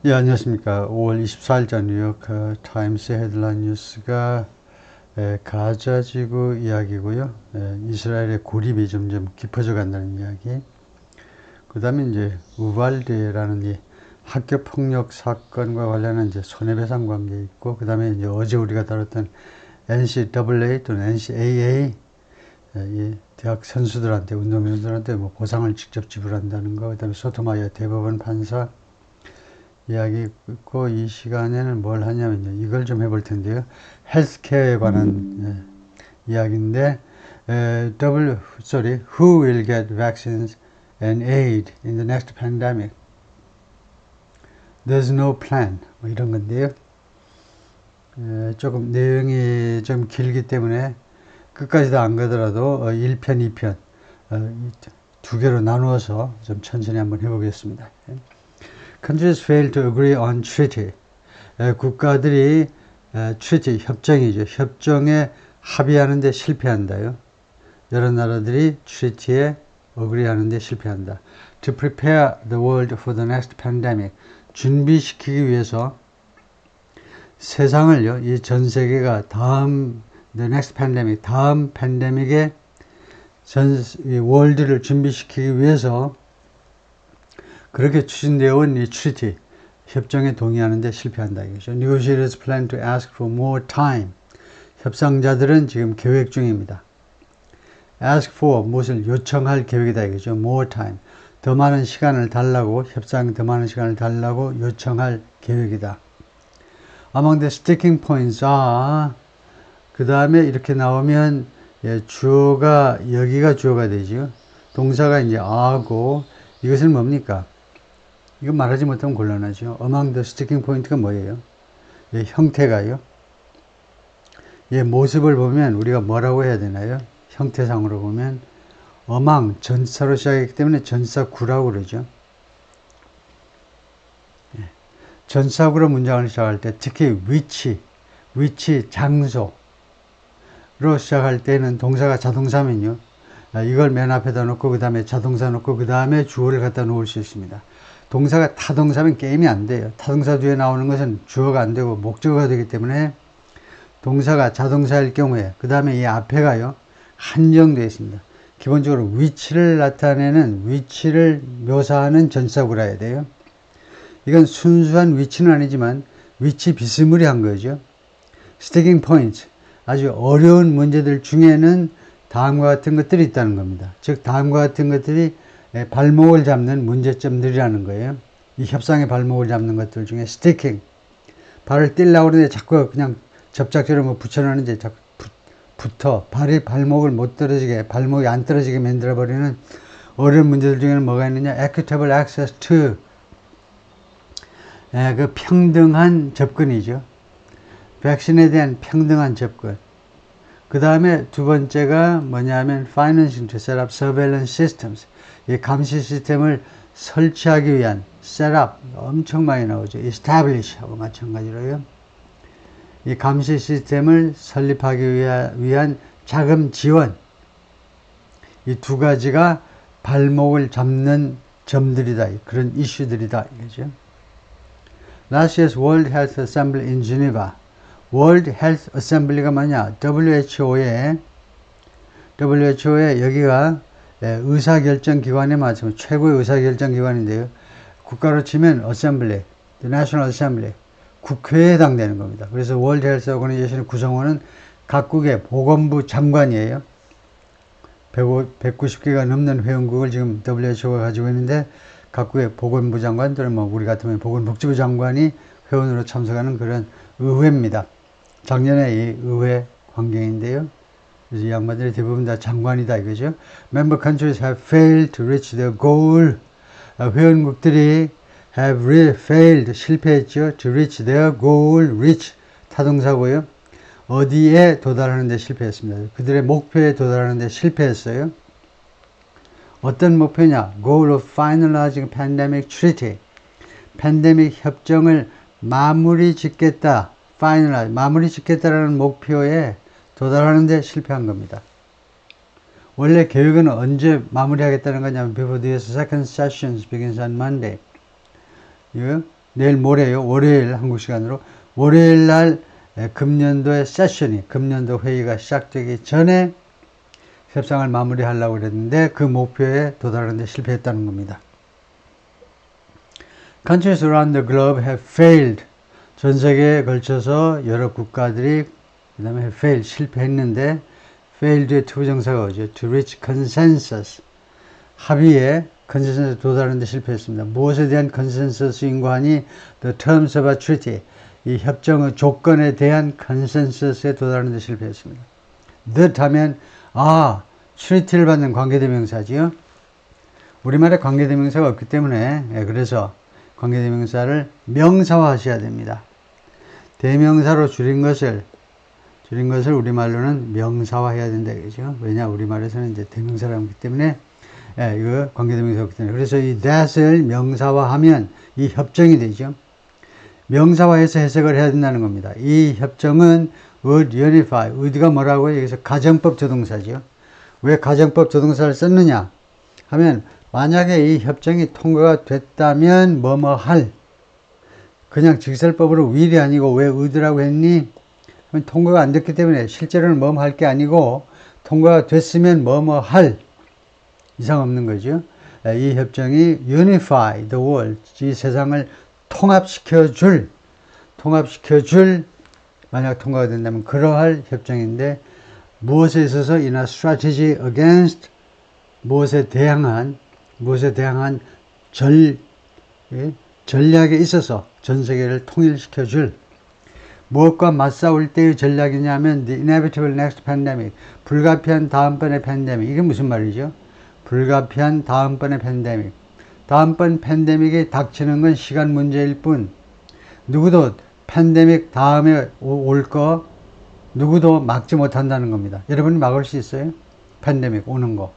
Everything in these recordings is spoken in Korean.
예, 안녕하십니까. 5월 24일자 뉴욕 타임스 헤드라인 뉴스가 가자지구 이야기고요. 이스라엘의 고립이 점점 깊어져 간다는 이야기. 그 다음에 이제 우발드라는 이 학교 폭력 사건과 관련한 이제 손해배상 관계 있고, 그 다음에 이제 어제 우리가 다뤘던 NCAA 또는 NCAA 이 대학 선수들한테, 운동선수들한테 뭐 보상을 직접 지불한다는 거, 그 다음에 소토마이어 대법원 판사 이야기 있고, 이 시간에는 뭘 하냐면요, 이걸 좀 해볼 텐데요. 헬스케어에 관한 이야기인데, who will get vaccines and aid in the next pandemic? There's no plan. 뭐 이런 건데요. 조금 내용이 좀 길기 때문에 끝까지 다 안 가더라도 1편, 2편 두 개로 나누어서 좀 천천히 한번 해보겠습니다. Countries fail to agree on treaty. 국가들이 treaty, 협정이죠. 협정에 합의하는 데 실패한다요. 여러 나라들이 treaty에 agree하는 데 실패한다. To prepare the world for the next pandemic. 준비시키기 위해서 세상을요, 이 전 세계가 다음 the next pandemic, 다음 팬데믹에 이 월드를 준비시키기 위해서 그렇게 추진되어 온 이 treaty, 협정에 동의하는 데 실패한다 이거죠. Negotiators plan to ask for more time. 협상자들은 지금 계획 중입니다. ask for, 무엇을 요청할 계획이다 이거죠. more time. 더 많은 시간을 달라고, 협상 더 많은 시간을 달라고 요청할 계획이다. Among the sticking points are, 그 다음에 이렇게 나오면 주어가, 여기가 주어가 되죠. 동사가 이제 are고, 이것은 뭡니까? 이거 말하지 못하면 곤란하죠. Among the sticking point가 뭐예요? 형태가요. 모습을 보면 우리가 뭐라고 해야 되나요? 형태상으로 보면 among, 전사로 시작했기 때문에 전사구라고 그러죠. 전사구로 문장을 시작할 때 특히 위치, 장소로 시작할 때는 동사가 자동사면요. 이걸 맨 앞에다 놓고 그 다음에 자동사 놓고 그 다음에 주어를 갖다 놓을 수 있습니다. 동사가 타동사면 게임이 안 돼요. 타동사 뒤에 나오는 것은 주어가 안 되고 목적어가 되기 때문에 동사가 자동사일 경우에 그 다음에 이 앞에가요 한정되어 있습니다. 기본적으로 위치를 나타내는, 위치를 묘사하는 전사구라 해야 돼요. 이건 순수한 위치는 아니지만 위치 비스무리한 거죠. sticking points, 아주 어려운 문제들 중에는 다음과 같은 것들이 있다는 겁니다. 즉 다음과 같은 것들이 발목을 잡는 문제점들이라는 거예요. 이 협상의 발목을 잡는 것들 중에 sticking, 발을 뛸려고 그러는데 자꾸 그냥 접착제로 뭐 붙여놓는데 자꾸 붙어 발목을 못 떨어지게, 발목이 안 떨어지게 만들어버리는 어려운 문제들 중에는 뭐가 있느냐? equitable access to, 그 평등한 접근이죠. 백신에 대한 평등한 접근. 그 다음에 두 번째가 뭐냐면 financing to set up surveillance systems. 이 감시 시스템을 설치하기 위한 setup, 엄청 많이 나오죠. establish 하고 마찬가지로요. 이 감시 시스템을 설립하기 위한 자금 지원. 이 두 가지가 발목을 잡는 점들이다. 그런 이슈들이다. 이거죠. Last year's World Health Assembly in Geneva. World Health Assembly가 뭐냐? WHO의 여기가 의사결정기관에 맞으면 최고의 의사결정기관인데요. 국가로 치면 Assembly, the National Assembly, 국회에 해당되는 겁니다. 그래서 World Health Organization의 구성원은 각국의 보건부 장관이에요. 190개가 넘는 회원국을 지금 WHO가 가지고 있는데 각국의 보건부 장관 또는 뭐 우리 같으면 보건복지부 장관이 회원으로 참석하는 그런 의회입니다. 작년에 이 의회 광경인데요. 그래서 이 양반들이 대부분 다 장관이다 이거죠. Member countries have failed to reach their goal. 회원국들이 have failed, 실패했죠. To reach their goal, reach 타동사고요. 어디에 도달하는 데 실패했습니다. 그들의 목표에 도달하는 데 실패했어요. 어떤 목표냐? Goal of finalizing pandemic treaty. 팬데믹 협정을 마무리 짓겠다. finalize, 마무리 짓겠다라는 목표에 도달하는 데 실패한 겁니다. 원래 계획은 언제 마무리하겠다는 거냐면 before the second session begins on Monday. 내일 모레요. 월요일 한국 시간으로 월요일 날 금년도의 세션이 금년도 회의가 시작되기 전에 협상을 마무리하려고 그랬는데 그 목표에 도달하는 데 실패했다는 겁니다. Countries around the globe have failed. 전 세계에 걸쳐서 여러 국가들이 그 다음에 have failed, 실패했는데 failed의 투부정사가 오죠. To reach consensus. 합의에 컨센서스에 도달하는 데 실패했습니다. 무엇에 대한 컨센서스 인과하니 the terms of a treaty. 이 협정의 조건에 대한 컨센서스에 도달하는 데 실패했습니다. that 하면 treaty를 받는 관계대명사지요. 우리말에 관계대명사가 없기 때문에 그래서 관계대명사를 명사화하셔야 됩니다. 대명사로 줄인 것을 우리말로는 명사화해야 된다 그죠? 왜냐 우리말에서는 이제 대명사라고 하기 때문에 이거 관계대명사였기 때문에 그래서 이 that을 명사화하면 이 협정이 되죠. 명사화해서 해석을 해야 된다는 겁니다. 이 협정은 would unify. would가 뭐라고요? 여기서 가정법 조동사죠. 왜 가정법 조동사를 썼느냐 하면 만약에 이 협정이 통과가 됐다면 뭐뭐 할 그냥 직설법으로 will이 아니고 왜 would라고 했니? 통과가 안 됐기 때문에 실제로는 뭐뭐 할 게 아니고 통과가 됐으면 뭐뭐 할 이상 없는 거죠. 이 협정이 unify the world 이 세상을 통합시켜 줄 만약 통과가 된다면 그러할 협정인데 무엇에 있어서 in a strategy against 무엇에 대항한 전략에 있어서 전 세계를 통일시켜 줄 무엇과 맞싸울 때의 전략이냐면 the inevitable next pandemic 불가피한 다음번의 팬데믹 이게 무슨 말이죠? 불가피한 다음번의 팬데믹 다음번 팬데믹이 닥치는 건 시간 문제일 뿐 누구도 팬데믹 다음에 올 거 누구도 막지 못한다는 겁니다. 여러분이 막을 수 있어요? 팬데믹 오는 거.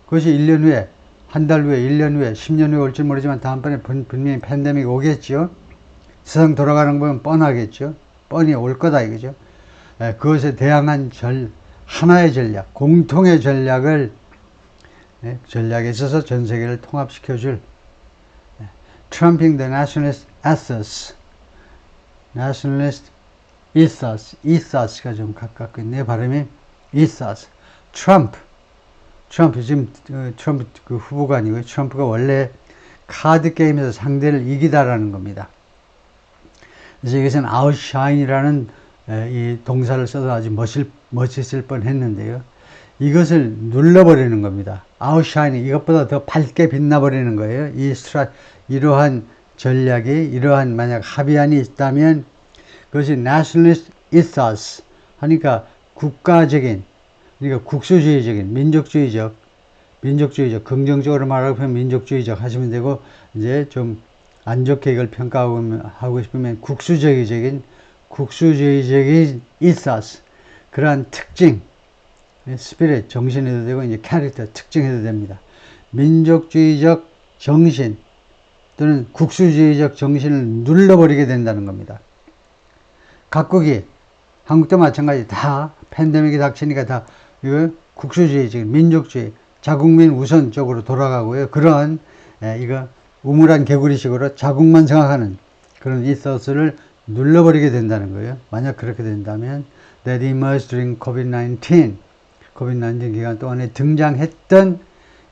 그것이 1년 후에, 한 달 후에, 1년 후에, 10년 후에 올지 모르지만 다음번에 분명히 팬데믹 오겠죠? 세상 돌아가는 거 보면 뻔하겠죠? 뻔히 올 거다 이거죠? 그것에 대항한 하나의 전략, 공통의 전략에 있어서 전 세계를 통합시켜줄 Trumping the nationalist ethos가 좀 가깝고 있네요. 발음이 ethos. 트럼프 지금 트럼프 그 후보가 아니고요. 트럼프가 원래 카드 게임에서 상대를 이기다라는 겁니다. 그래서 여기서는 outshine이라는 이 동사를 써서 아주 멋있을 뻔했는데요. 이것을 눌러버리는 겁니다. outshining 이것보다 더 밝게 빛나버리는 거예요. 이러한 전략이 이러한 만약 합의안이 있다면 그것이 nationalist ethos 하니까 국가적인 그러니까 국수주의적인 민족주의적 긍정적으로 말하면 민족주의적 하시면 되고 이제 좀 안 좋게 이걸 평가하고 싶으면 국수주의적인 ethos 그러한 특징 스피릿 정신해도 되고 이제 캐릭터 특징해도 됩니다. 민족주의적 정신 또는 국수주의적 정신을 눌러버리게 된다는 겁니다. 각국이 한국도 마찬가지 다 팬데믹이 닥치니까 다 이거 국수주의적인 민족주의 자국민 우선 쪽으로 돌아가고요. 그런 이거 우물안 개구리식으로 자국만 생각하는 그런 이서스를 눌러버리게 된다는 거예요. 만약 그렇게 된다면 that emerged during COVID-19 기간 동안에 등장했던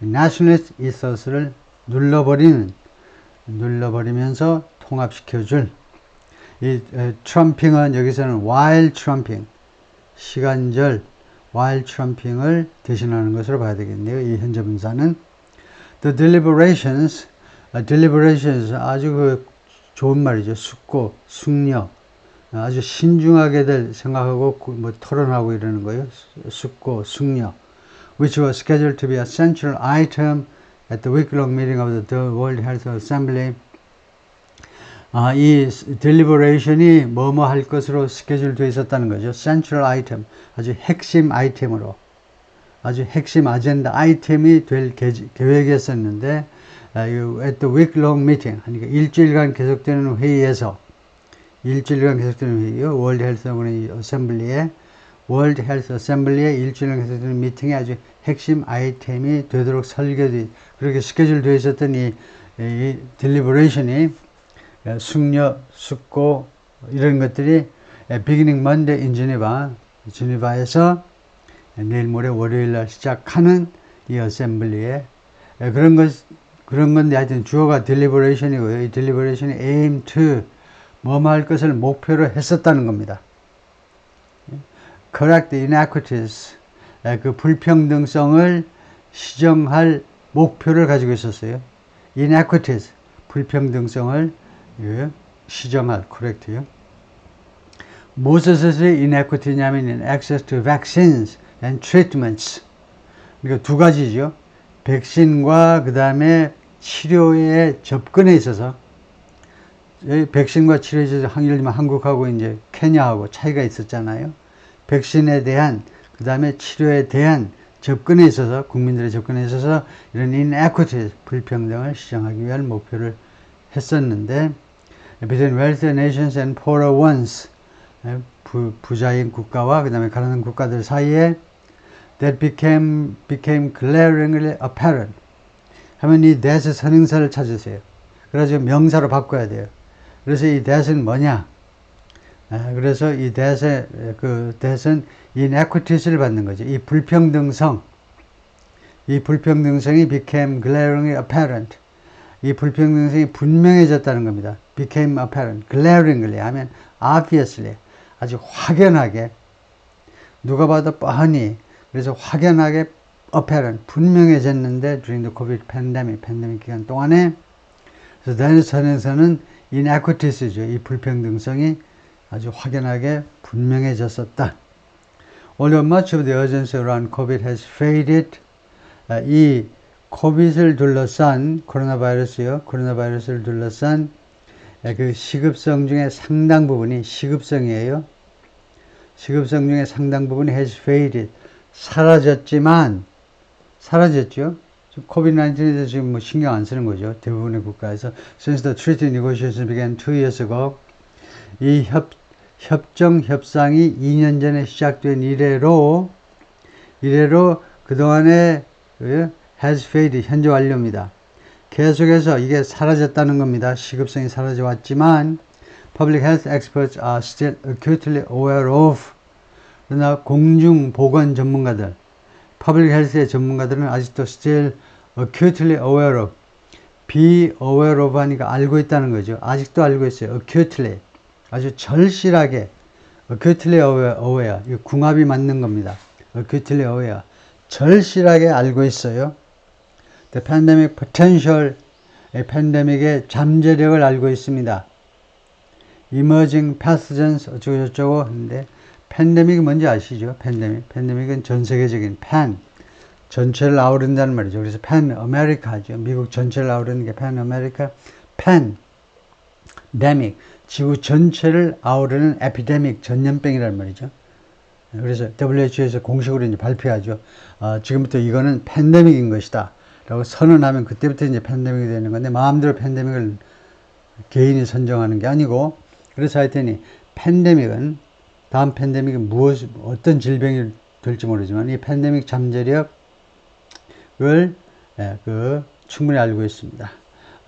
nationalist 이서스를 눌러버리면서 통합시켜줄 이 트럼핑은 여기서는 while trumping 시간절 while trumping을 대신하는 것으로 봐야 되겠네요. 이 현재 분사는 the deliberations 아주 좋은 말이죠. 숙고, 숙려 아주 신중하게들 생각하고 뭐 토론하고 이러는 거예요. 숙고, 숙려 which was scheduled to be a central item at the week-long meeting of the World Health Assembly 이 deliberation이 뭐뭐 할 것으로 스케줄 되어 있었다는 거죠. central item 아주 핵심 아이템으로 아주 핵심 아젠다 아이템이 될 계획이었었는데 at the week-long meeting 그러니까 일주일간 계속되는 회의에서 World Health Assembly의 일주일간 계속되는 미팅에 아주 핵심 아이템이 되도록 그렇게 스케줄 되어 있었던 이 deliberation이 숙녀, 숙고 이런 것들이 beginning Monday in Geneva, 지네바에서 내일 모레 월요일 날 시작하는 이 어셈블리에 그런 건데 하여튼 주어가 deliberation이고요. 이 deliberation이 aim to 뭐뭐 할 것을 목표로 했었다는 겁니다. correct inequities, 그 불평등성을 시정할 목표를 가지고 있었어요. inequities, 불평등성을 시정할, correct요. 무엇의 inequity냐면 in access to vaccines and treatments. 그러니까 두 가지죠. 백신과 그 다음에 치료에 접근에 있어서 백신과 치료에 있어서 예를 들면 한국하고 이제 케냐하고 차이가 있었잖아요. 백신에 대한 그 다음에 치료에 대한 접근에 있어서 국민들의 접근에 있어서 이런 inequity 불평등을 시정하기 위한 목표를 했었는데 between wealthy nations and poorer ones 부자인 국가와 그 다음에 가난한 국가들 사이에 that became glaringly apparent 하면 이 that의 선행사를 찾으세요. 그래서 명사로 바꿔야 돼요. 그래서 이 that은 뭐냐? 그래서 이 that은 inequities를 받는 거죠. 이 불평등성이 became glaringly apparent. 이 불평등성이 분명해졌다는 겁니다. became apparent. glaringly 하면 obviously. 아주 확연하게. 누가 봐도 뻔히. 그래서 확연하게 apparent. 분명해졌는데 during the COVID 팬데믹 기간 동안에 그래서 that의 선행사는 inequities죠. 이 불평등성이 아주 확연하게 분명해졌었다. Although much of the urgency around COVID has faded, 이 코비드를 둘러싼 코로나바이러스를 둘러싼 그 시급성 중에 상당 부분이 시급성이에요. 시급성 중에 상당 부분이 has faded, 사라졌죠. 코비드-19에 대해서 지금 뭐 신경 안 쓰는 거죠. 대부분의 국가에서. Since the treaty negotiations began 2 years ago, 이 협상이 2년 전에 시작된 이래로 그동안에 has faded, 현재 완료입니다. 계속해서 이게 사라졌다는 겁니다. 시급성이 사라져 왔지만 public health experts are still acutely aware of. 그러나 공중보건 전문가들, public health의 전문가들은 아직도 still acutely aware of. be aware of 하니까 알고 있다는 거죠. 아직도 알고 있어요. acutely. 아주 절실하게 acutely aware, 이 궁합이 맞는 겁니다. acutely aware, 절실하게 알고 있어요. The pandemic potential, 팬데믹의 잠재력을 알고 있습니다. emerging pathogens 어쩌고저쩌고 하는데 팬데믹이 뭔지 아시죠? 팬데믹은 전 세계적인 전체를 아우른다는 말이죠. 그래서 팬 아메리카죠. 미국 전체를 아우르는 게 팬 아메리카, 팬데믹, 지구 전체를 아우르는 에피데믹, 전염병이라는 말이죠. 그래서 WHO에서 공식으로 이제 발표하죠. 지금부터 이거는 팬데믹인 것이다. 라고 선언하면 그때부터 이제 팬데믹이 되는 건데, 마음대로 팬데믹을 개인이 선정하는 게 아니고, 그래서 하여튼 다음 팬데믹은 어떤 질병이 될지 모르지만, 이 팬데믹 잠재력을 충분히 알고 있습니다.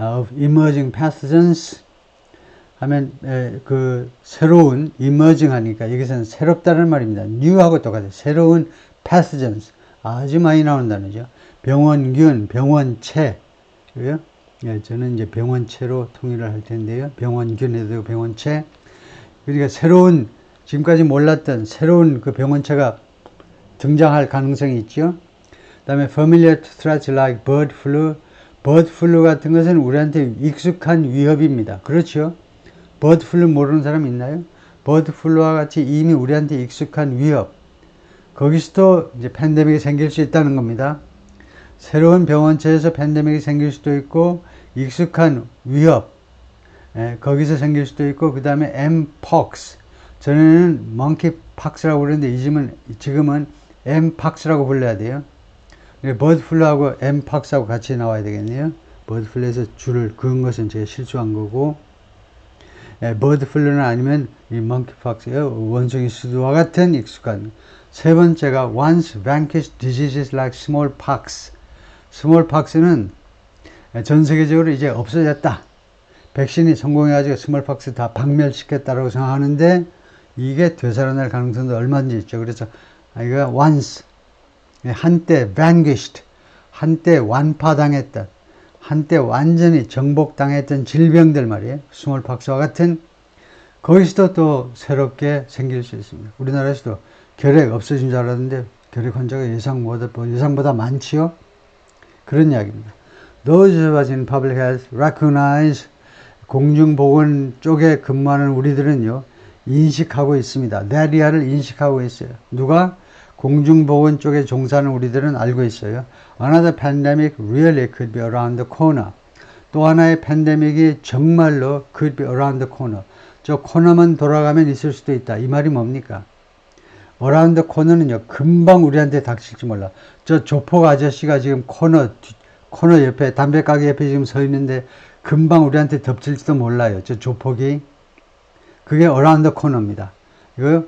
Of emerging pathogens 하면 새로운 emerging 하니까 여기서는 새롭다는 말입니다. new하고 똑같아요. 새로운 pathogens 아주 많이 나오는 단어죠. 병원균, 병원체. 저는 이제 병원체로 통일을 할 텐데요. 병원균에도 병원체. 그러니까 지금까지 몰랐던 새로운 그 병원체가 등장할 가능성이 있죠. 그 다음에 familiar threats like bird flu. bird flu 같은 것은 우리한테 익숙한 위협입니다. 그렇죠. bird flu 모르는 사람 있나요? bird flu와 같이 이미 우리한테 익숙한 위협. 거기서도 이제 팬데믹이 생길 수 있다는 겁니다. 새로운 병원체에서 팬데믹이 생길 수도 있고, 익숙한 위협, 거기서 생길 수도 있고, 그 다음에 mpox. 전에는 monkeypox라고 그랬는데, 지금은 mpox라고 불러야 돼요. 버드플루하고 mpox하고 같이 나와야 되겠네요. 버드플루에서 줄을 그은 것은 제가 실수한 거고, 버드플루는 아니면 이 monkeypox예요. 원숭이 수두와 같은 익숙한. 세 번째가 once vanquished diseases like smallpox. smallpox는 전 세계적으로 이제 없어졌다. 백신이 성공해가지고 스몰박스 다 박멸시켰다라고 생각하는데 이게 되살아날 가능성도 얼마든지 있죠. 그래서 이거 once, 한때 vanquished, 한때 완파당했던, 한때 완전히 정복당했던 질병들 말이에요. 스몰박스와 같은 거기서도 또 새롭게 생길 수 있습니다. 우리나라에서도 결핵 없어진 줄 알았는데 결핵 환자가 예상보다 많지요. 그런 이야기입니다. Those of us in public health recognize 공중보건 쪽에 근무하는 우리들은요 인식하고 있습니다. 내리아를 인식하고 있어요. 누가? 공중보건 쪽에 종사하는 우리들은 알고 있어요. Another pandemic really could be around the corner. 또 하나의 팬데믹이 정말로 could be around the corner. 저 코너만 돌아가면 있을 수도 있다. 이 말이 뭡니까? around the corner는요 금방 우리한테 닥칠지 몰라. 저 조폭 아저씨가 지금 코너 옆에 담배가게 옆에 지금 서 있는데 금방 우리한테 덮칠지도 몰라요. 저 조폭이. 그게 around the corner입니다. 이거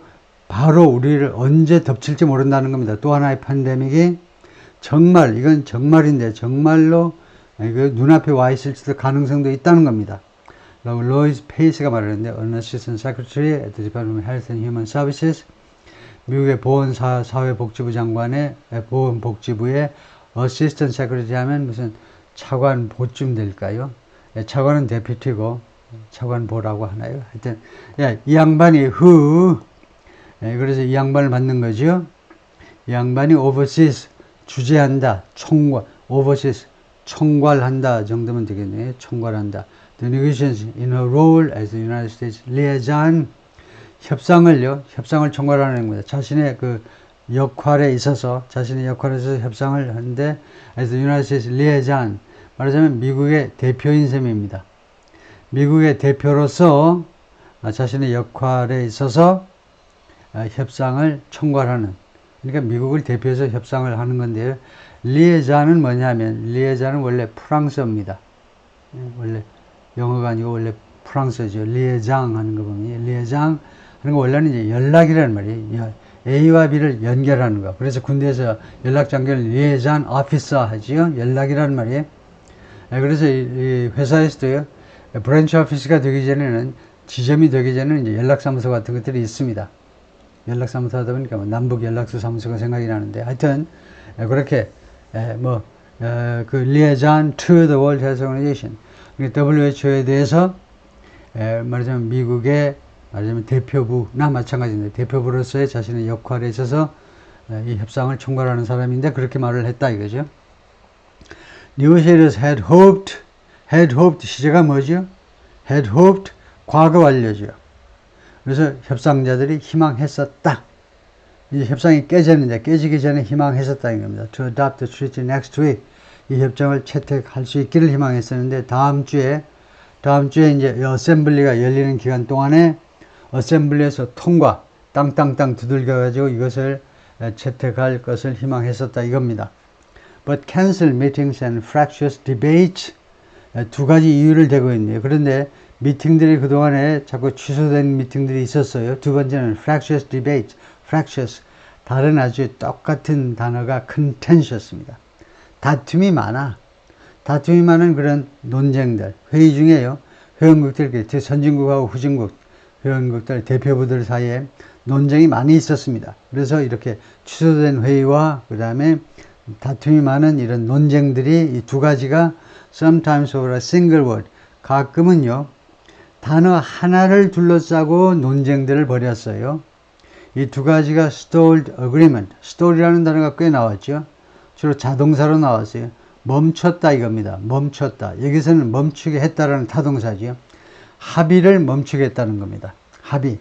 바로 우리를 언제 덮칠지 모른다는 겁니다. 또 하나의 팬데믹이 정말 이건 정말인데 정말로 이거 눈앞에 와 있을지도 가능성도 있다는 겁니다. 라고 로이스 페이스가 말하는데 어느 Assistant Secretary at the Department of Health and Human Services 미국의 보건사회복지부 장관의 보건복지부의 Assistant Secretary 하면 무슨 차관보쯤 될까요? 차관은 데피티고 차관보라고 하나요? 하여튼 이 양반이 그래서 이 양반을 받는 거죠. 이 양반이 oversees 주재한다, oversees 총괄한다 정도면 되겠네요. 총괄한다. The negotiations in her role as the United States liaison 협상을 총괄하는 겁니다. 자신의 역할에 있어서 협상을 하는데 as the United States liaison 말하자면 미국의 대표인 셈입니다. 미국의 대표로서 자신의 역할에 있어서 협상을 총괄하는 그러니까 미국을 대표해서 협상을 하는 건데요. 리에잔은 뭐냐면 리에잔은 원래 프랑스어입니다. 원래 영어가 아니고 원래 프랑스어죠. 리에장 하는 거 보면 리에장 하는 거 원래는 이제 연락이라는 말이에요. A와 B를 연결하는 거. 그래서 군대에서 연락 장교를 리에잔 오피서 하지요. 연락이라는 말이에요. 그래서 이 회사에서도요. 브랜치 오피스가 되기 전에는 지점이 되기 전에는 이제 연락사무소 같은 것들이 있습니다. 연락사무소 하다 보니까 남북 연락소 사무소가 생각이 나는데 하여튼 그렇게 그 liaison to the World Health Organization WHO에 대해서 말하자면 미국의 말하자면 대표부나 마찬가지인데 대표부로서의 자신의 역할에 있어서 이 협상을 총괄하는 사람인데 그렇게 말을 했다 이거죠. Negotiators had hoped 시제가 뭐죠? had hoped 과거 완료죠. 그래서 협상자들이 희망했었다. 이제 협상이 깨졌는데 깨지기 전에 희망했었다는 겁니다. To adopt the treaty next week. 이 협정을 채택할 수 있기를 희망했었는데 다음 주에 이제 어셈블리가 열리는 기간 동안에 어셈블리에서 통과 땅땅땅 두들겨 가지고 이것을 채택할 것을 희망했었다 이겁니다. But canceled meetings and fractious debates 두 가지 이유를 대고 있네요. 그런데 미팅들이 그동안에 자꾸 취소된 미팅들이 있었어요. 두 번째는 fractious debates, fractious 다른 아주 똑같은 단어가 contentious입니다. 다툼이 많은 그런 논쟁들, 회의 중에요. 회원국들, 선진국하고 후진국 회원국들, 대표부들 사이에 논쟁이 많이 있었습니다. 그래서 이렇게 취소된 회의와 그 다음에 다툼이 많은 이런 논쟁들이 이 두 가지가 sometimes over a single word, 가끔은요, 단어 하나를 둘러싸고 논쟁들을 벌였어요. 이 두 가지가 stalled agreement, stall이라는 단어가 꽤 나왔죠. 주로 자동사로 나왔어요. 멈췄다 이겁니다. 멈췄다. 여기서는 멈추게 했다라는 타동사지요. 합의를 멈추게 했다는 겁니다. 합의.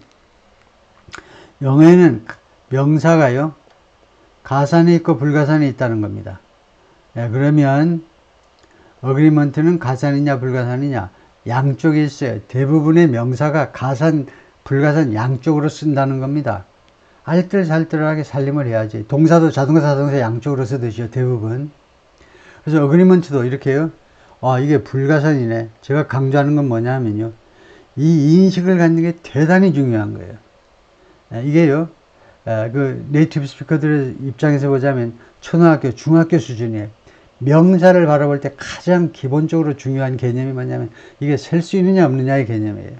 영어에는 명사가요. 가산이 있고 불가산이 있다는 겁니다. 그러면 agreement는 가산이냐 불가산이냐 양쪽에 있어요. 대부분의 명사가 가산, 불가산 양쪽으로 쓴다는 겁니다. 알뜰살뜰하게 살림을 해야지. 동사도 자동사, 동사 양쪽으로 쓰듯이요. 대부분. 그래서 어그리먼트도 이렇게요. 이게 불가산이네. 제가 강조하는 건 뭐냐면요. 이 인식을 갖는 게 대단히 중요한 거예요. 이게요. 그 네이티브 스피커들의 입장에서 보자면 초등학교, 중학교 수준이에요. 명사를 바라볼 때 가장 기본적으로 중요한 개념이 뭐냐면 이게 셀 수 있느냐 없느냐의 개념이에요.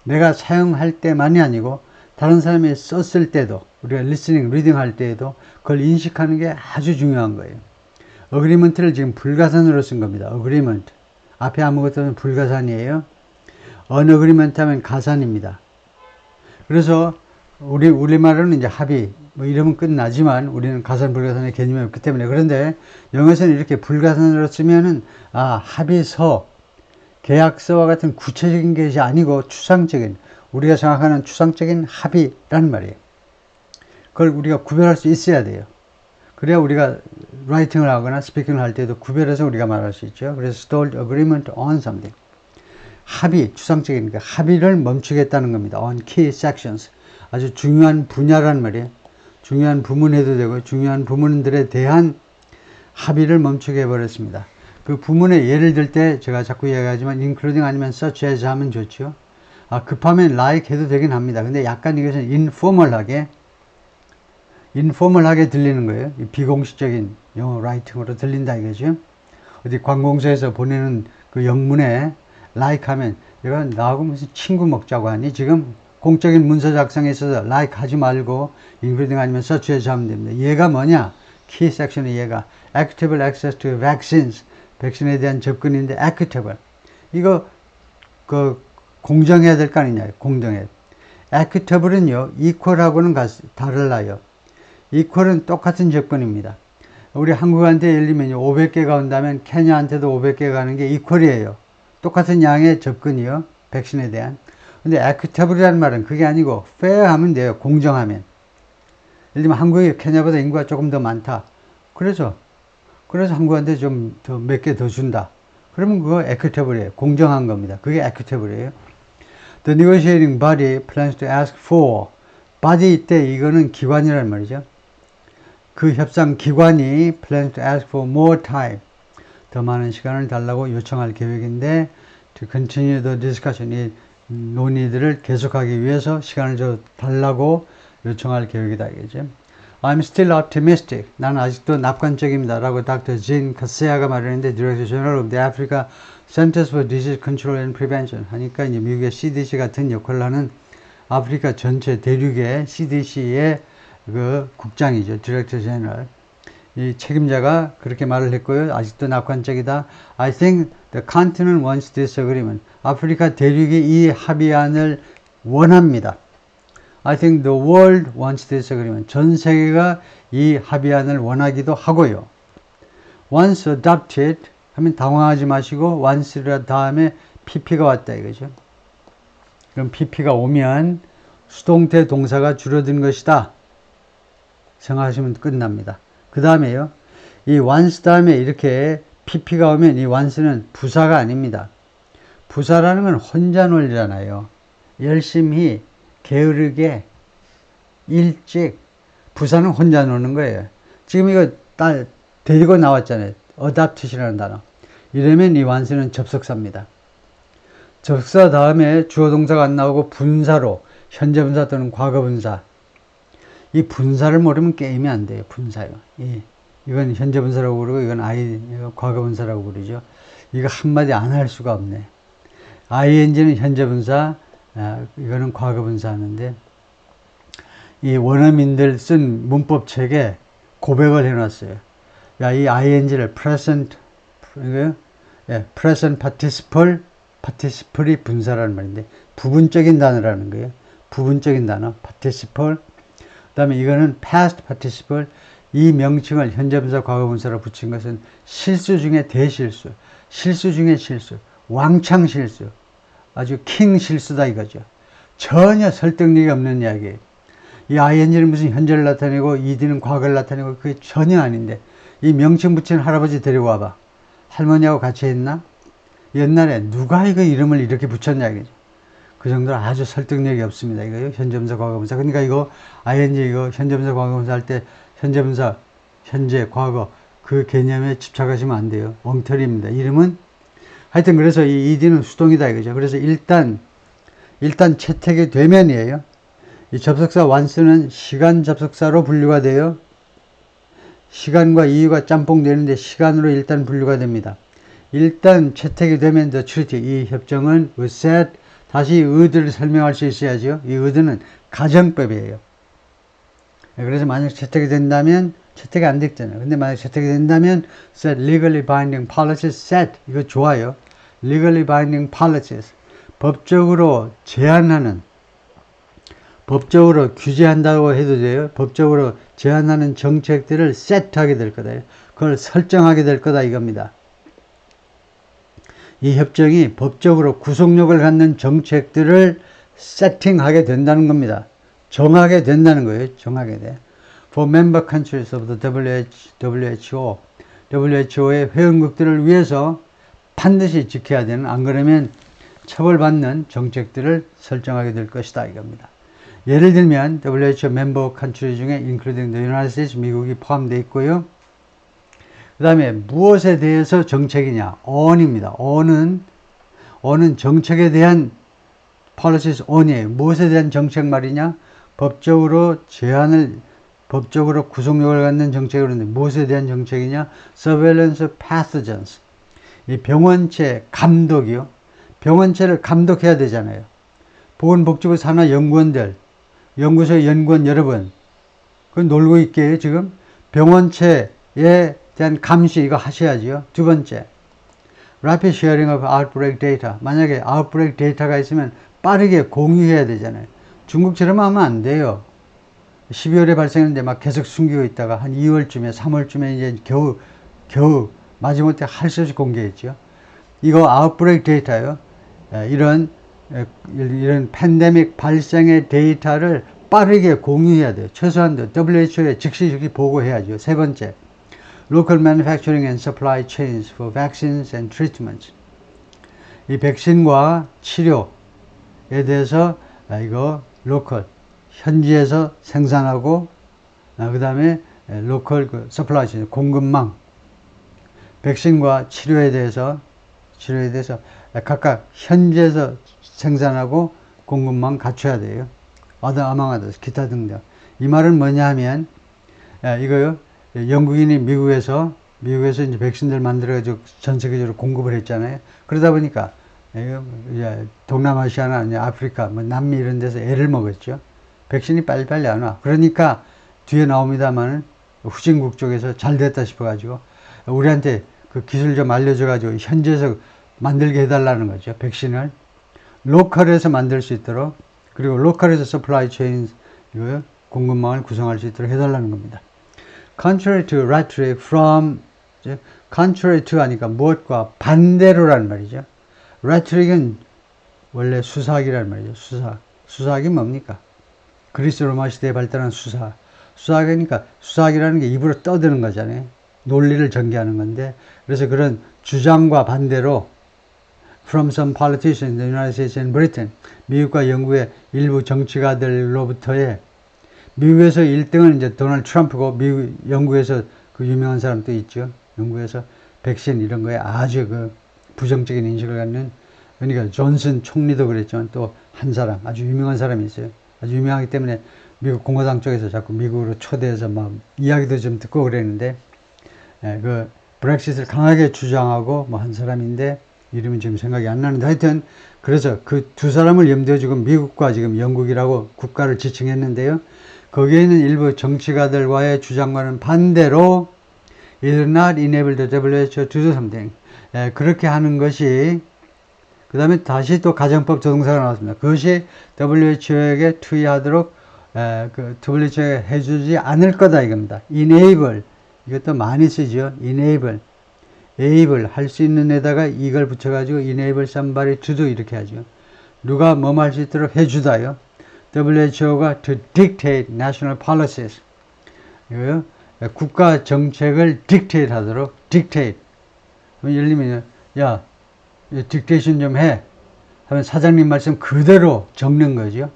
내가 사용할 때만이 아니고 다른 사람이 썼을 때도, 우리가 리스닝, 리딩 할 때에도 그걸 인식하는 게 아주 중요한 거예요. 어그리먼트를 지금 불가산으로 쓴 겁니다. 어그리먼트. 앞에 아무것도 없는 불가산이에요. 언어그리먼트 하면 가산입니다. 그래서 우리말로는 이제 합의, 뭐 이러면 끝나지만 우리는 가산, 불가산의 개념이 없기 때문에. 그런데 영어에서는 이렇게 불가산으로 쓰면은, 합의서, 계약서와 같은 구체적인 것이 아니고 추상적인, 우리가 생각하는 추상적인 합의란 말이에요. 그걸 우리가 구별할 수 있어야 돼요. 그래야 우리가 라이팅을 하거나 스피킹을 할 때도 구별해서 우리가 말할 수 있죠. 그래서 stalled agreement on something. 합의, 추상적인 합의를 멈추겠다는 겁니다. on key sections. 아주 중요한 분야란 말이에요. 중요한 부문해도 되고 중요한 부문들에 대한 합의를 멈추게 해버렸습니다. 그 부문에 예를 들 때 제가 자꾸 이야기하지만 including 아니면 such as 하면 좋죠. 급하면 like 해도 되긴 합니다. 근데 약간 이것은 인포멀하게 들리는 거예요. 비공식적인 영어 라이팅으로 들린다 이거죠. 어디 관공서에서 보내는 그 영문에 like 하면 이건 나하고 무슨 친구 먹자고 하니, 지금 공적인 문서 작성에 있어서 like 하지 말고 including 아니면 such as 하면 됩니다. 얘가 뭐냐? 키 섹션의 얘가 equitable access to vaccines, 백신에 대한 접근인데 equitable. 이거 공정해야 될 거 아니냐? 공정해. equitable은요, equal하고는 달라요. equal은 똑같은 접근입니다. 우리 한국한테 예를 들면 500개가 온다면 케냐한테도 500개 가는 게 equal이에요. 똑같은 양의 접근이요, 백신에 대한. 근데 equitable이라는 말은 그게 아니고 fair 하면 돼요. 공정하면. 예를 들면 한국이 케냐보다 인구가 조금 더 많다. 그래서 한국한테 좀 더 몇 개 더 준다. 그러면 그거 equitable이에요. 공정한 겁니다. 그게 equitable이에요. The negotiating body plans to ask for. body 때 이거는 기관이란 말이죠. 그 협상 기관이 plans to ask for more time. 더 많은 시간을 달라고 요청할 계획인데, to continue the discussion. 이 논의들을 계속하기 위해서 시간을 좀 달라고 요청할 계획이다 이거죠. I'm still optimistic. 나는 아직도 낙관적입니다. 라고 Dr. Jean Kaseya가 말했는데, Director General of the Africa Centers for Disease Control and Prevention 하니까 이제 미국의 CDC 같은 역할을 하는 아프리카 전체 대륙의 CDC의 그 국장이죠. Director General. 이 책임자가 그렇게 말을 했고요. 아직도 낙관적이다. I think the continent wants this agreement. 아프리카 대륙이 이 합의안을 원합니다. I think the world wants this agreement. 전 세계가 이 합의안을 원하기도 하고요. Once adopted 하면 당황하지 마시고 once라 다음에 pp가 왔다 이거죠. 그럼 pp가 오면 수동태 동사가 줄어든 것이다 생각하시면 끝납니다. 그 다음에요, 이 once 다음에 이렇게 pp가 오면 이 once는 부사가 아닙니다. 부사라는 건 혼자 놀잖아요. 열심히, 게으르게, 일찍. 부사는 혼자 노는 거예요. 지금 이거 데리고 나왔잖아요. adopt이라는 단어. 이러면 이 once는 접속사입니다. 접속사 다음에 주어 동사가 안 나오고 분사로, 현재 분사 또는 과거 분사. 이 분사를 모르면 게임이 안 돼요. 분사요. 이건 현재 분사라고 부르고 이건 과거 분사라고 부르죠. 이거 한마디 안 할 수가 없네. ing는 현재 분사, 이거는 과거 분사 하는데, 이 원어민들 쓴 문법 책에 고백을 해놨어요. 야, 이 ing를 present participle이 분사라는 말인데, 부분적인 단어라는 거예요. 부분적인 단어, participle. 그 다음에 이거는 past participle. 이 명칭을 현재분사, 과거분사로 붙인 것은 실수 중에 대실수, 실수 중에 실수, 왕창 실수, 아주 킹 실수다 이거죠. 전혀 설득력이 없는 이야기예요. 이 ing는 무슨 현재를 나타내고 ed는 과거를 나타내고 그게 전혀 아닌데, 이 명칭 붙이는 할아버지 데리고 와봐. 할머니하고 같이 했나? 옛날에 누가 이거 이름을 이렇게 붙였냐 이거죠. 그 정도로 아주 설득력이 없습니다. 이거요. 현재분사, 과거분사. 그러니까 이거 ing 이거 현재분사, 과거분사 할 때 현재분사, 현재, 과거 그 개념에 집착하시면 안 돼요. 엉터리입니다. 이름은 하여튼 그래서 이 ed는 수동이다 이거죠. 그래서 일단 채택이 되면이에요. 이 접속사 once는 시간 접속사로 분류가 돼요. 시간과 이유가 짬뽕 되는데 시간으로 일단 분류가 됩니다. 일단 채택이 되면 the treaty, 이 협정은 set, 다시 의도를 설명할 수 있어야죠. 이 의도는 가정법이에요. 그래서 만약 채택이 된다면, 채택이 안 됐잖아요. 근데 만약 채택이 된다면 set legally binding policies, set, 이거 좋아요. legally binding policies, 법적으로 제한하는, 법적으로 규제한다고 해도 돼요. 법적으로 제한하는 정책들을 set하게 될 거다. 그걸 설정하게 될 거다 이겁니다. 이 협정이 법적으로 구속력을 갖는 정책들을 세팅하게 된다는 겁니다. 정하게 된다는 거예요. 정하게 돼. For member countries of the WHO, WHO의 회원국들을 위해서 반드시 지켜야 되는, 안 그러면 처벌받는 정책들을 설정하게 될 것이다 이겁니다. 예를 들면 WHO member country 중에 including the United States, 미국이 포함되어 있고요. 그 다음에 무엇에 대해서 정책이냐? on입니다. on은 정책에 대한 policies on이에요. 무엇에 대한 정책 말이냐? 법적으로 제한을, 법적으로 구속력을 갖는 정책을 하는데 무엇에 대한 정책이냐? surveillance pathogens. 이 병원체 감독이요. 병원체를 감독해야 되잖아요. 보건복지부 산하 연구원들, 연구소 연구원 여러분, 그 놀고 있게요 지금? 병원체에 대한 감시 이거 하셔야지요. 두 번째, rapid sharing of outbreak data. 만약에 outbreak 데이터가 있으면 빠르게 공유해야 되잖아요. 중국처럼 하면 안 돼요. 12월에 발생했는데 막 계속 숨기고 있다가 한 2월쯤에 3월쯤에 이제 겨우 마지못해 할 수 없이 공개했죠. 이거 outbreak 데이터요. 이런 팬데믹 발생의 데이터를 빠르게 공유해야 돼요. 최소한도 WHO에 즉시 보고해야죠. 세 번째, local manufacturing and supply chains for vaccines and treatments. 이 백신과 치료에 대해서 이거 local, 현지에서 생산하고 그 다음에 local supply chain, 공급망, 백신과 치료에 대해서 각각 현지에서 생산하고 공급망 갖춰야 돼요. 어마어마하다. 기타 등등. 이 말은 뭐냐 하면 이거요. 영국인이 미국에서 이제 백신들 만들어가지고 전 세계적으로 공급을 했잖아요. 그러다 보니까 동남아시아나 아프리카, 남미 이런 데서 애를 먹었죠. 백신이 빨리빨리 안 와. 그러니까 뒤에 나옵니다만 후진국 쪽에서 잘 됐다 싶어가지고 우리한테 그 기술 좀 알려줘가지고 현지에서 만들게 해달라는 거죠. 백신을 로컬에서 만들 수 있도록, 그리고 로컬에서 서플라이 체인 공급망을 구성할 수 있도록 해달라는 겁니다. Contrary to rhetoric from, contrary to 하니까 무엇과 반대로라는 말이죠. rhetoric은 원래 수사학이라는 말이죠. 수사학이 뭡니까? 그리스 로마 시대에 발달한 수사학이니까 수사학이라는 게 입으로 떠드는 거잖아요. 논리를 전개하는 건데, 그래서 그런 주장과 반대로 from some politicians in the United States and Britain, 미국과 영국의 일부 정치가들로부터의, 미국에서 1등은 이제 도널드 트럼프고 영국에서 그 유명한 사람도 있죠. 영국에서 백신 이런 거에 아주 그 부정적인 인식을 갖는, 그러니까 존슨 총리도 그랬지만 또 한 사람, 아주 유명한 사람이 있어요. 아주 유명하기 때문에 미국 공화당 쪽에서 자꾸 미국으로 초대해서 막 이야기도 좀 듣고 그랬는데, 그 브렉시트를 강하게 주장하고 뭐 한 사람인데 이름은 지금 생각이 안 나는데, 하여튼 그래서 그 두 사람을 염두에 두고 미국과 지금 영국이라고 국가를 지칭했는데요. 거기에 있는 일부 정치가들과의 주장과는 반대로 it did not enable the WHO to do something. 그렇게 하는 것이, 그 다음에 다시 또 가정법 조동사가 나왔습니다. 그것이 WHO에게 투여하도록 그 WHO에 해주지 않을 거다 이겁니다. enable, 이것도 많이 쓰죠. enable, able, 할 수 있는 데다가 이걸 붙여가지고 enable somebody to do 이렇게 하죠. 누가 뭐뭐 할 수 있도록 해주다요. WHO가 to dictate national policies, 이거요. 국가 정책을 dictate 하도록, dictate. 예를 들면, 야, 딕테이션 좀 해. 하면 사장님 말씀 그대로 적는 거죠.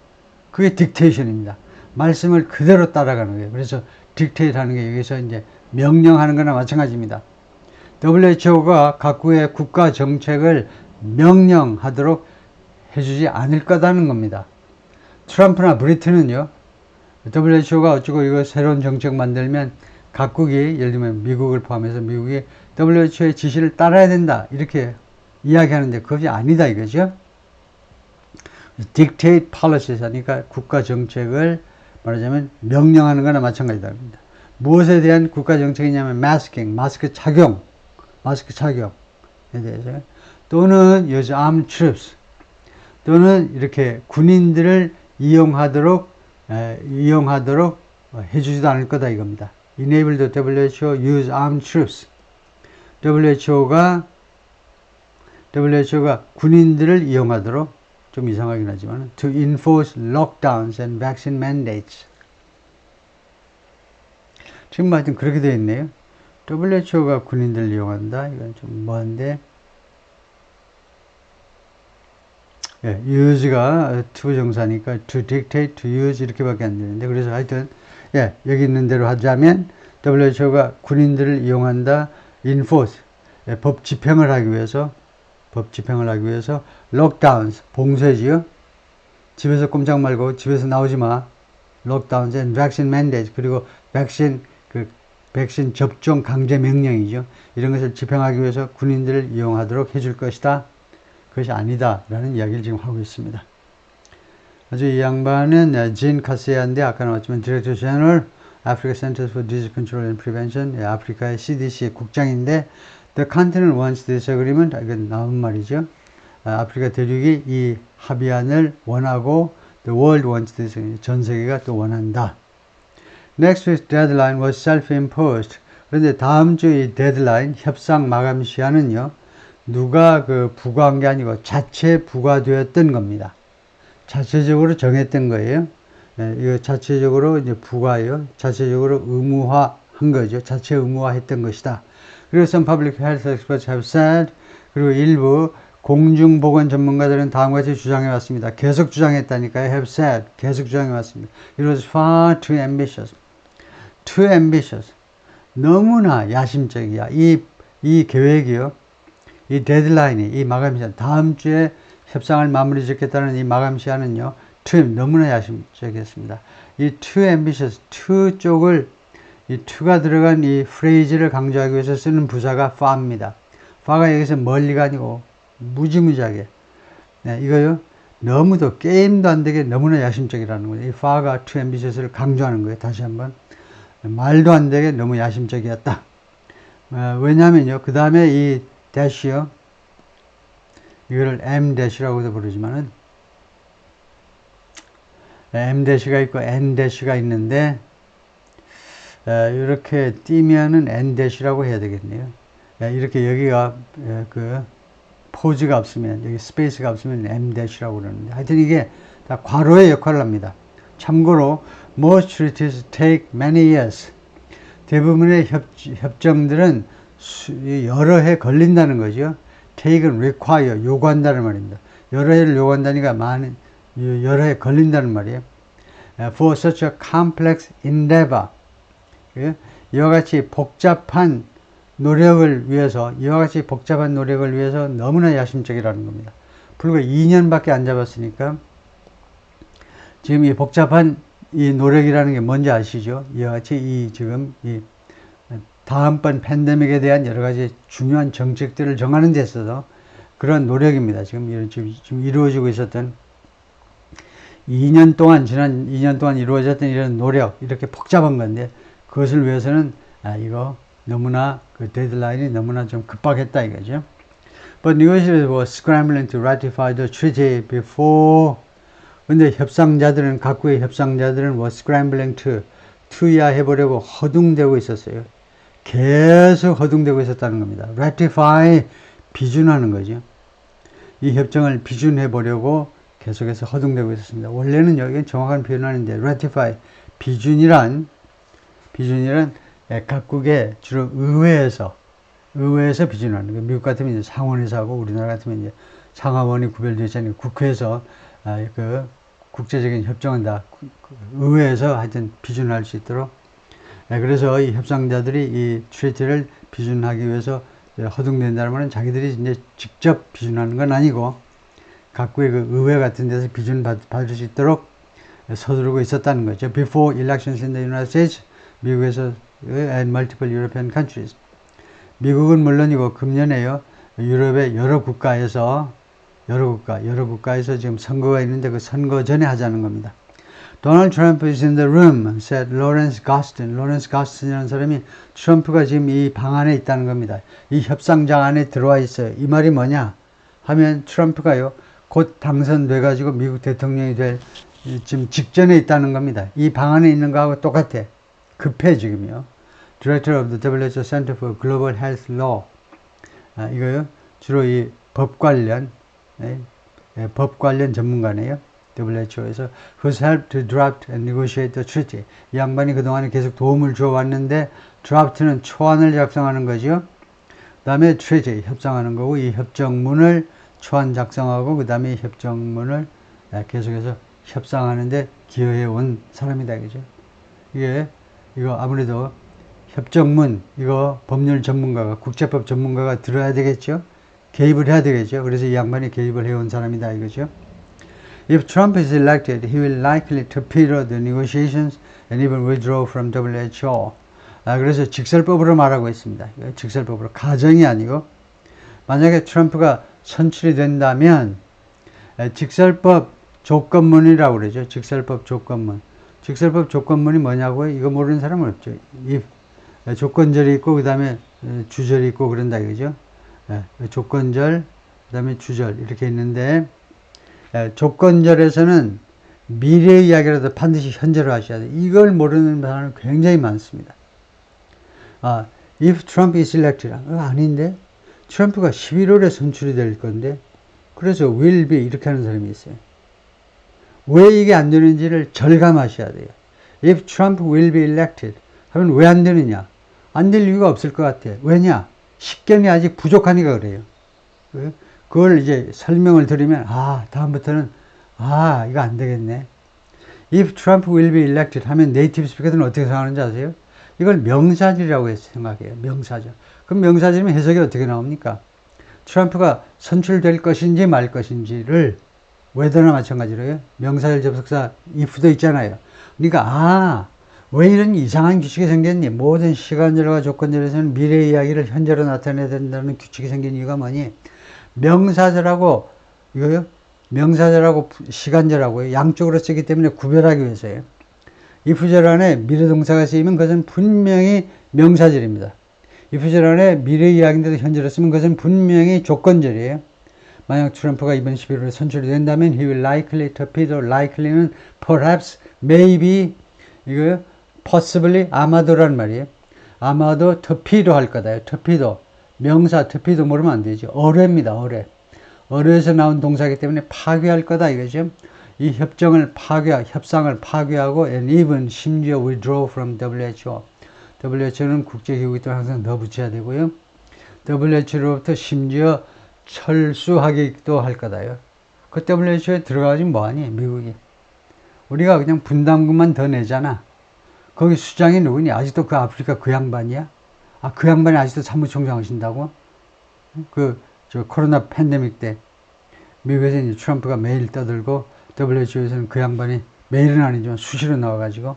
그게 딕테이션입니다. 말씀을 그대로 따라가는 거예요. 그래서 dictate 하는 게 여기서 이제 명령하는 거나 마찬가지입니다. WHO가 각국의 국가 정책을 명령하도록 해주지 않을 거다는 겁니다. 트럼프나 브리튼은요, WHO가 어쩌고 이거 새로운 정책 만들면 각국이 예를 들면 미국을 포함해서 미국이 WHO의 지시를 따라야 된다 이렇게 이야기하는데 그것이 아니다 이거죠. dictate policies 하니까 국가 정책을 말하자면 명령하는 거나 마찬가지다. 무엇에 대한 국가 정책이냐면 masking, 마스크 착용에 대해서 또는 use armed troops 또는 이렇게 군인들을 이용하도록 해주지도 않을 거다 이겁니다. Enable the WHO use armed troops. WHO가 군인들을 이용하도록 좀 이상하긴 하지만 to enforce lockdowns and vaccine mandates. 지금 하여튼 그렇게 되어 있네요. WHO가 군인들을 이용한다. 이건 좀 먼데. 예, use가 to 정사니까 to dictate, to use 이렇게밖에 안 되는데 그래서 하여튼 예, 여기 있는 대로 하자면 WHO가 군인들을 이용한다. enforce, 예, 법 집행을 하기 위해서 lockdowns, 봉쇄지요. 집에서 꼼짝 말고 집에서 나오지 마. lockdowns and vaccine mandates 그리고 백신 접종 강제 명령이죠. 이런 것을 집행하기 위해서 군인들을 이용하도록 해줄 것이다. 그것이 아니다. 라는 이야기를 지금 하고 있습니다. 아주 이 양반은 진 카세야인데 아까 나왔지만 디렉터 제너럴 Africa Centers for Disease Control and Prevention 아프리카의 CDC의 국장인데 The continent wants this agreement. 이건 나온 말이죠. 아프리카 대륙이 이 합의안을 원하고 The world wants this. 전 세계가 또 원한다. Next week's deadline was self-imposed. 그런데 다음 주 이 데드라인 협상 마감 시한은요. 누가 부과한 게 아니고 자체 부과되었던 겁니다. 자체적으로 정했던 거예요. 예, 이거 자체적으로 이제 부과예요. 자체적으로 의무화한 거죠. 자체 의무화했던 것이다. 그리고 some public health experts have said, 그리고 일부 공중보건 전문가들은 다음과 같이 주장해 왔습니다. 계속 주장했다니까요. have said, 계속 주장해 왔습니다. It was far too ambitious. too ambitious. 너무나 야심적이야. 이 계획이요. 이 데드라인이, 이 마감 시한, 다음 주에 협상을 마무리 짓겠다는 이 마감 시한은요, 너무나 야심적이었습니다. 이 too ambitious, too 쪽을, 이 to가 들어간 이 프레이즈를 강조하기 위해서 쓰는 부사가 far입니다. far가 여기서 멀리가 아니고 무지무지하게. 네, 이거요, 너무도 게임도 안 되게 너무나 야심적이라는 거예요. 이 far가 too ambitious를 강조하는 거예요. 다시 한번. 말도 안 되게 너무 야심적이었다. 왜냐면요, 그 다음에 이 대시요. 이거를 M-라고도 부르지만은 M-가 있고 N-가 있는데 이렇게 띄면은 N-라고 해야 되겠네요. 이렇게 여기가 포즈가 없으면 여기 스페이스가 없으면 M-라고 그러는데 하여튼 이게 다 괄호의 역할을 합니다. 참고로 most treaties take many years. 대부분의 협정들은 여러 해 걸린다는 거죠. take은 require, 요구한다는 말입니다. 여러 해를 요구한다니까 여러 해 걸린다는 말이에요. For such a complex endeavor. 이와 같이 복잡한 노력을 위해서 너무나 야심적이라는 겁니다. 불과 2년밖에 안 잡았으니까 지금 이 복잡한 이 노력이라는 게 뭔지 아시죠? 이와 같이 지금 다음번 팬데믹에 대한 여러 가지 중요한 정책들을 정하는 데 있어서 그런 노력입니다. 지금 이루어지고 있었던 지난 2년 동안 이루어졌던 이런 노력, 이렇게 복잡한 건데 그것을 위해서는 이거 너무나 데드라인이 너무나 좀 급박했다 이거죠. But negotiators were scrambling to ratify the treaty before. 근데 각국의 협상자들은 were scrambling to야 해보려고 허둥대고 있었어요. 계속 허둥대고 있었다는 겁니다. ratify, 비준하는 거죠. 이 협정을 비준해 보려고 계속해서 허둥대고 있었습니다. 원래는 여기 정확한 표현은 아닌데 ratify, 비준이란 각국의 주로 의회에서 비준하는 거예요. 미국 같으면 이제 상원에서 하고 우리나라 같으면 이제 상하원이 구별되어 있잖아요. 국회에서 국제적인 협정은 다 의회에서 하여튼 비준할 수 있도록. 그래서 이 협상자들이 이 트리티를 비준하기 위해서 허둥댄다는 말은 자기들이 이제 직접 비준하는 건 아니고 각국의 의회 같은 데서 비준 받을 수 있도록 서두르고 있었다는 거죠. Before elections in the United States, 미국에서 and multiple European countries. 미국은 물론이고 금년에요. 유럽의 여러 국가에서 지금 선거가 있는데 그 선거 전에 하자는 겁니다. Donald Trump is in the room, said Lawrence Gostin. Lawrence Gostin이라는 사람이 트럼프가 지금 이 방 안에 있다는 겁니다. 이 협상장 안에 들어와 있어요. 이 말이 뭐냐 하면 트럼프가요. 곧 당선돼가지고 미국 대통령이 될 지금 직전에 있다는 겁니다. 이 방 안에 있는 거하고 똑같아. 급해 지금요. Director of the WHO Center for Global Health Law. 이거요. 주로 이 법 관련 전문가네요. WHO에서 who's helped to draft and negotiate the treaty. 이 양반이 그동안에 계속 도움을 주어왔는데 draft는 초안을 작성하는 거죠. 그 다음에 treaty 협상하는 거고 이 협정문을 초안 작성하고 그 다음에 협정문을 계속해서 협상하는데 기여해 온 사람이다. 그죠? 이거 아무래도 협정문, 이거 법률 전문가가, 국제법 전문가가 들어야 되겠죠? 개입을 해야 되겠죠? 그래서 이 양반이 개입을 해온 사람이다. 이거죠? If Trump is elected, he will likely torpedo the negotiations and even withdraw from WHO. 그래서 직설법으로 말하고 있습니다. 직설법으로. 가정이 아니고, 만약에 트럼프가 선출이 된다면, 직설법 조건문이라고 그러죠. 직설법 조건문. 직설법 조건문이 뭐냐고요? 이거 모르는 사람은 없죠. if 조건절이 있고 그 다음에 주절이 있고 그런다 이거죠. 조건절 그 다음에 주절 이렇게 있는데 조건절에서는 미래 이야기라도 반드시 현재로 하셔야 돼요. 이걸 모르는 사람은 굉장히 많습니다. if Trump is elected 아닌데 트럼프가 11월에 선출이 될 건데 그래서 will be 이렇게 하는 사람이 있어요. 왜 이게 안 되는지를 절감하셔야 돼요. If Trump will be elected 하면 왜 안 되느냐? 안 될 이유가 없을 것 같아. 왜냐? 식견이 아직 부족하니까 그래요. 그걸 이제 설명을 드리면 다음부터는 이거 안 되겠네. If Trump will be elected 하면 네이티브 스피커들은 어떻게 생각하는지 아세요? 이걸 명사절이라고 생각해요. 명사절. 그럼 명사절이면 해석이 어떻게 나옵니까? 트럼프가 선출될 것인지 말 것인지를 whether나 마찬가지로요. 명사절 접속사 if도 있잖아요. 그러니까 왜 이런 이상한 규칙이 생겼니? 모든 시간절과 조건절에서는 미래 이야기를 현재로 나타내야 된다는 규칙이 생긴 이유가 뭐니? 명사절하고 이거요. 명사절하고 시간절하고 양쪽으로 쓰기 때문에 구별하기 위해서예요. if절 안에 미래동사가 쓰이면 그것은 분명히 명사절입니다. if절 안에 미래 이야기인데도 현재로 쓰면 그것은 분명히 조건절이에요. 만약 트럼프가 이번 11월에 선출이 된다면 he will likely torpedo, likely는 perhaps, maybe, 이거요. possibly, 아마도란 말이에요. 아마도 torpedo 할 거다요. torpedo. 명사 torpedo 모르면 안 되죠. 어뢰입니다. 어뢰에서 나온 동사이기 때문에 파괴할 거다 이거죠. 이 협상을 파괴하고 and even 심지어 withdraw from WHO. WHO는 국제기구이기 때문에 항상 더 붙여야 되고요. WHO로부터 심지어 철수하기도 할 거다요. 그 WHO에 들어가지 뭐하니 미국이. 우리가 그냥 분담금만 더 내잖아. 거기 수장이 누구니? 아직도 그 아프리카 그 양반이야? 그 양반이 아직도 사무총장 하신다고? 저 코로나 팬데믹 때 미국에서 이제 트럼프가 매일 떠들고 WHO에서는 그 양반이 매일은 아니지만 수시로 나와가지고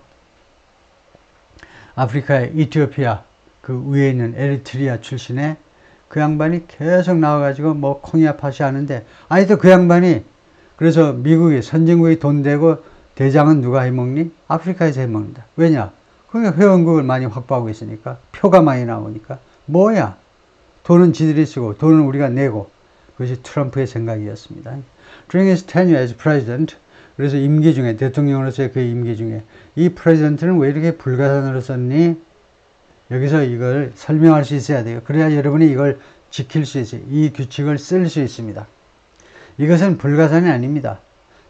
아프리카의 이티오피아 그 위에 있는 에리트리아 출신의 그 양반이 계속 나와가지고 뭐 콩이야 팥이 하는데 아직도 그 양반이 그래서 미국이 선진국이 돈 대고 대장은 누가 해먹니? 아프리카에서 해먹는다. 왜냐? 그러니까 회원국을 많이 확보하고 있으니까 표가 많이 나오니까 뭐야? 돈은 지들이 쓰고 돈은 우리가 내고 그것이 트럼프의 생각이었습니다. During his tenure as president 그래서 임기 중에 대통령으로서의 그 임기 중에 이 프레지던트는 왜 이렇게 불가산으로 썼니? 여기서 이걸 설명할 수 있어야 돼요. 그래야 여러분이 이걸 지킬 수 있어요. 이 규칙을 쓸 수 있습니다. 이것은 불가산이 아닙니다.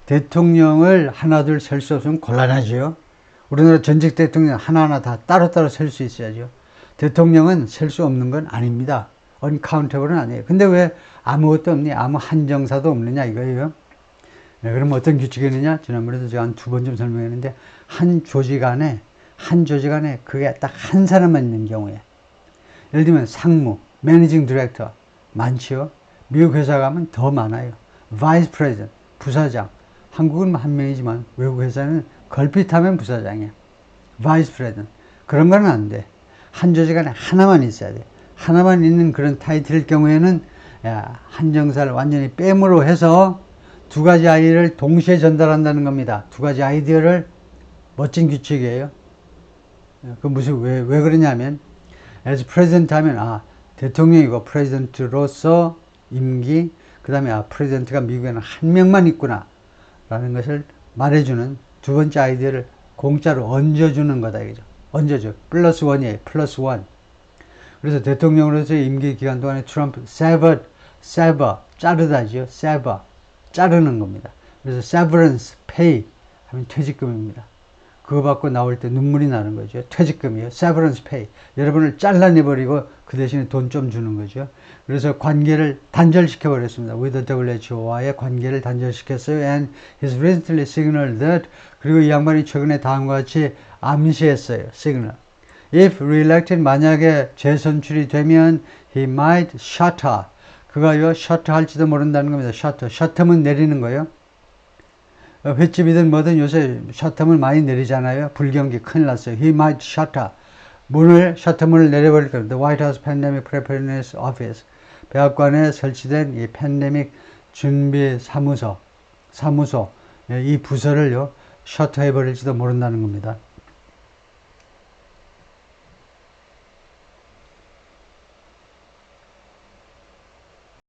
대통령을 하나둘 셀 수 없으면 곤란하죠. 우리나라 전직 대통령 하나하나 다 따로따로 셀 수 있어야죠. 대통령은 셀 수 없는 건 아닙니다. uncountable은 아니에요. 근데 왜 아무것도 없니? 아무 한정사도 없느냐 이거예요. 네, 그럼 어떤 규칙이 있느냐? 지난번에도 제가 한 2번 좀 설명했는데 한 조직 안에 그게 딱 한 사람만 있는 경우에 예를 들면 상무, 매니징 디렉터 많지요. 미국 회사 가면 더 많아요. 바이스 프레지던트, 부사장. 한국은 한 명이지만 외국 회사는 걸핏하면 부사장이야. 바이스 프레지던트. 그런 건 안 돼. 한 조직 안에 하나만 있어야 돼. 하나만 있는 그런 타이틀일 경우에는 한정사를 완전히 뺨으로 해서 두 가지 아이디어를 동시에 전달한다는 겁니다. 두 가지 아이디어를. 멋진 규칙이에요. 그 무슨 왜 그러냐면 as president 하면 대통령이고 프레지던트로서 임기, 그 다음에 프레지던트가 미국에는 한 명만 있구나 라는 것을 말해주는 두 번째 아이디어를 공짜로 얹어주는 거다 이거죠. 얹어줘. 플러스 원이에요. 플러스 원. 그래서 대통령으로서의 임기 기간 동안에 트럼프 sever 자르다죠. sever 자르는 겁니다. 그래서 severance pay 하면 퇴직금입니다. 그거 받고 나올 때 눈물이 나는 거죠. 퇴직금이요. severance pay. 여러분을 잘라내버리고 그 대신에 돈 좀 주는 거죠. 그래서 관계를 단절시켜 버렸습니다. with the WHO와의 관계를 단절시켰어요. And he's recently signaled that. 그리고 이 양반이 최근에 다음과 같이 암시했어요. signal. If re-elected, 만약에 재선출이 되면 he might shutter. 그가요 shutter 할지도 모른다는 겁니다. shutter면 내리는 거예요. 횟집이든 뭐든 요새 셔터문을 많이 내리잖아요. 불경기 큰일 났어요. He might shutter. 셔터문을 내려버릴 겁니다. The White House Pandemic Preparedness Office. 백악관에 설치된 이 팬데믹 준비 사무소, 이 부서를요, 셔터해버릴지도 모른다는 겁니다.